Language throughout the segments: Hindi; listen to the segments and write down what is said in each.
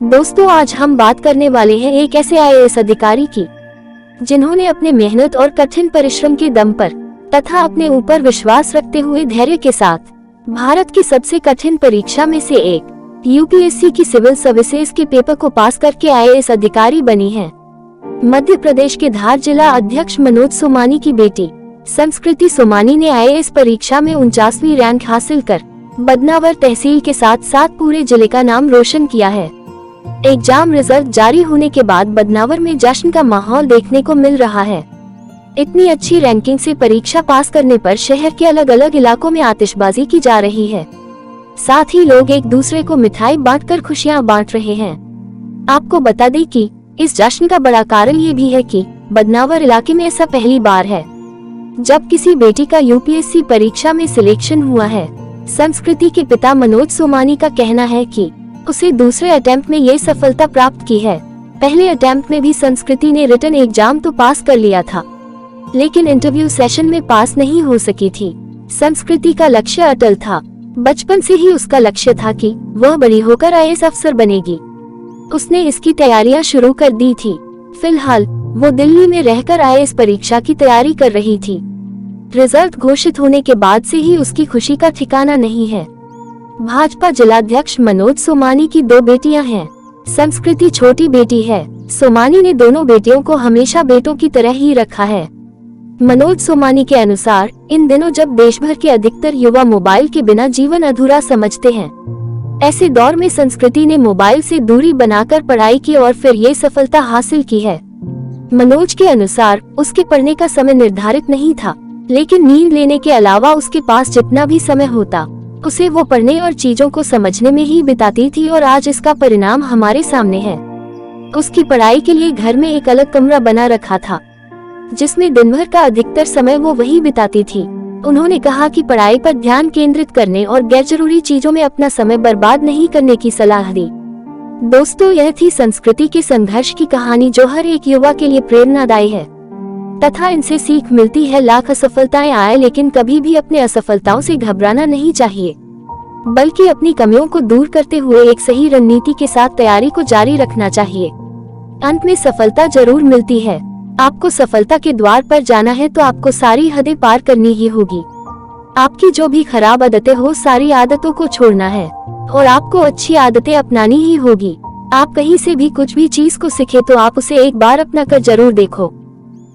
दोस्तों, आज हम बात करने वाले हैं एक ऐसे आईएएस अधिकारी की जिन्होंने अपने मेहनत और कठिन परिश्रम के दम पर तथा अपने ऊपर विश्वास रखते हुए धैर्य के साथ भारत की सबसे कठिन परीक्षा में से एक यूपीएससी की सिविल सर्विसेज के पेपर को पास करके आईएएस अधिकारी बनी हैं। मध्य प्रदेश के धार जिला अध्यक्ष मनोज सोमानी की बेटी संस्कृति सोमानी ने आईएएस परीक्षा में 49वीं रैंक हासिल कर बदनावर तहसील के साथ साथ पूरे जिले का नाम रोशन किया है। एग्जाम रिजल्ट जारी होने के बाद बदनावर में जश्न का माहौल देखने को मिल रहा है। इतनी अच्छी रैंकिंग से परीक्षा पास करने पर शहर के अलग अलग इलाकों में आतिशबाजी की जा रही है। साथ ही लोग एक दूसरे को मिठाई बांटकर खुशियां बांट रहे हैं। आपको बता दें कि इस जश्न का बड़ा कारण ये भी है कि बदनावर इलाके में ऐसा पहली बार है जब किसी बेटी का यूपीएससी परीक्षा में सिलेक्शन हुआ है। संस्कृति के पिता मनोज सोमानी का कहना है कि उसे दूसरे अटेम्प्ट में ये सफलता प्राप्त की है। पहले अटेम्प्ट में भी संस्कृति ने रिटन एग्जाम तो पास कर लिया था, लेकिन इंटरव्यू सेशन में पास नहीं हो सकी थी। संस्कृति का लक्ष्य अटल था। बचपन से ही उसका लक्ष्य था कि वह बड़ी होकर आईएएस अफसर बनेगी। उसने इसकी तैयारियां शुरू कर दी थी। फिलहाल वो दिल्ली में रहकर आईएएस परीक्षा की तैयारी कर रही थी। रिजल्ट घोषित होने के बाद से ही उसकी खुशी का ठिकाना नहीं है। भाजपा जिलाध्यक्ष मनोज सोमानी की 2 बेटियां हैं। संस्कृति छोटी बेटी है। सोमानी ने दोनों बेटियों को हमेशा बेटों की तरह ही रखा है। मनोज सोमानी के अनुसार इन दिनों जब देश भर के अधिकतर युवा मोबाइल के बिना जीवन अधूरा समझते हैं, ऐसे दौर में संस्कृति ने मोबाइल से दूरी बनाकर पढ़ाई की और फिर ये सफलता हासिल की है। मनोज के अनुसार उसके पढ़ने का समय निर्धारित नहीं था, लेकिन नींद लेने के अलावा उसके पास जितना भी समय होता उसे वो पढ़ने और चीजों को समझने में ही बिताती थी और आज इसका परिणाम हमारे सामने है। उसकी पढ़ाई के लिए घर में एक अलग कमरा बना रखा था जिसमें दिन भर का अधिकतर समय वो वही बिताती थी। उन्होंने कहा कि पढ़ाई पर ध्यान केंद्रित करने और गैर जरूरी चीजों में अपना समय बर्बाद नहीं करने की सलाह दी। दोस्तों, यह थी संस्कृति के संघर्ष की कहानी जो हर एक युवा के लिए प्रेरणादायी है तथा इनसे सीख मिलती है। लाख असफलताएं आए लेकिन कभी भी अपने असफलताओं से घबराना नहीं चाहिए, बल्कि अपनी कमियों को दूर करते हुए एक सही रणनीति के साथ तैयारी को जारी रखना चाहिए। अंत में सफलता जरूर मिलती है। आपको सफलता के द्वार पर जाना है तो आपको सारी हदें पार करनी ही होगी। आपकी जो भी खराब आदतें हो, सारी आदतों को छोड़ना है और आपको अच्छी आदतें अपनानी ही होगी। आप कहीं से भी कुछ भी चीज को सीखे तो आप उसे एक बार अपना कर जरूर देखो।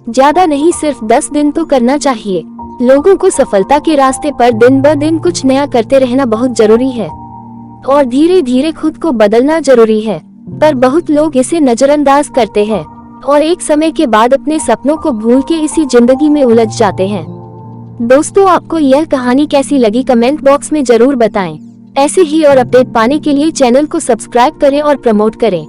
ज्यादा नहीं, सिर्फ 10 दिन तो करना चाहिए। लोगों को सफलता के रास्ते पर दिन ब दिन कुछ नया करते रहना बहुत जरूरी है और धीरे धीरे खुद को बदलना जरूरी है, पर बहुत लोग इसे नजरअंदाज करते हैं और एक समय के बाद अपने सपनों को भूल के इसी जिंदगी में उलझ जाते हैं। दोस्तों, आपको यह कहानी कैसी लगी कमेंट बॉक्स में जरूर बताएं। ऐसे ही और अपडेट पाने के लिए चैनल को सब्सक्राइब करें और प्रमोट करें।